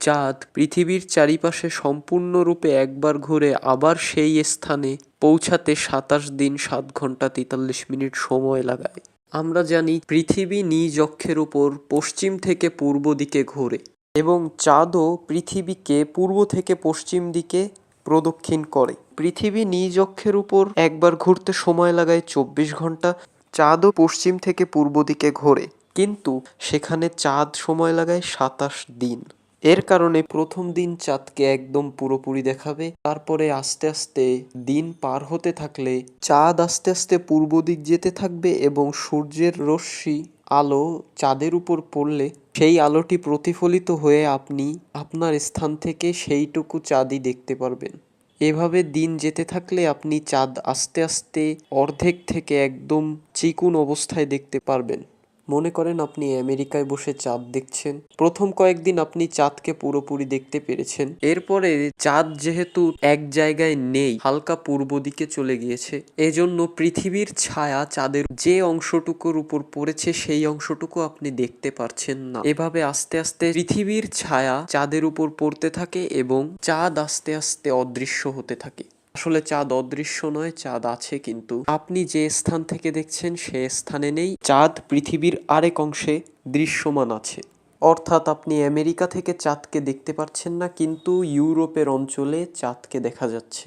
চাঁদ পৃথিবীর চারিপাশে সম্পূর্ণরূপে একবার ঘুরে আবার সেই স্থানে পৌঁছাতে ২৭ দিন ৭ ঘন্টা ৪৩ মিনিট সময় লাগায়। আমরা জানি পৃথিবী নিজ অক্ষের উপর পশ্চিম থেকে পূর্ব দিকে ঘোরে এবং চাঁদও পৃথিবীকে পূর্ব থেকে পশ্চিম দিকে প্রদক্ষিণ করে। পৃথিবী নিজ অক্ষের উপর একবার ঘুরতে সময় লাগায় ২৪ ঘন্টা, চাঁদও পশ্চিম থেকে পূর্ব দিকে ঘোরে, কিন্তু সেখানে চাঁদ সময় লাগায় ২৭ দিন। এর কারণে প্রথম দিন চাঁদকে একদম পুরোপুরি দেখাবে, তারপরে আস্তে আস্তে দিন পার হতে থাকলে চাঁদ আস্তে আস্তে পূর্ব দিক যেতে থাকবে এবং সূর্যের রশ্মি আলো চাঁদের উপর পড়লে সেই আলোটি প্রতিফলিত হয়ে আপনি আপনার স্থান থেকে সেইটুকু চাঁদই দেখতে পারবেন। এভাবে দিন যেতে থাকলে আপনি চাঁদ আস্তে আস্তে অর্ধেক থেকে একদম চিকুন অবস্থায় দেখতে পারবেন। মনে করেন আপনি আমেরিকায় বসে চাঁদ দেখছেন। প্রথম কয়েকদিন আপনি চাঁদকে পুরোপুরি দেখতে পেরেছেন। এরপরে চাঁদ যেহেতু এক জায়গায় নেই, হালকা পূর্ব দিকে চলে গিয়েছে, এজন্য পৃথিবীর ছায়া চাঁদের যে অংশটুকুর উপর পড়েছে সেই অংশটুকু আপনি দেখতে পারছেন না। এভাবে আস্তে আস্তে পৃথিবীর ছায়া চাঁদের উপর পড়তে থাকে এবং চাঁদ আস্তে আস্তে অদৃশ্য হতে থাকে। আসলে চাঁদ অদৃশ্য নয়, চাঁদ আছে, কিন্তু আপনি যে স্থান থেকে দেখছেন সে স্থানে নেই। চাঁদ পৃথিবীর আরেক অংশে দৃশ্যমান আছে। অর্থাৎ আপনি আমেরিকা থেকে চাঁদকে দেখতে পাচ্ছেন না, কিন্তু ইউরোপের অঞ্চলে চাঁদকে দেখা যাচ্ছে।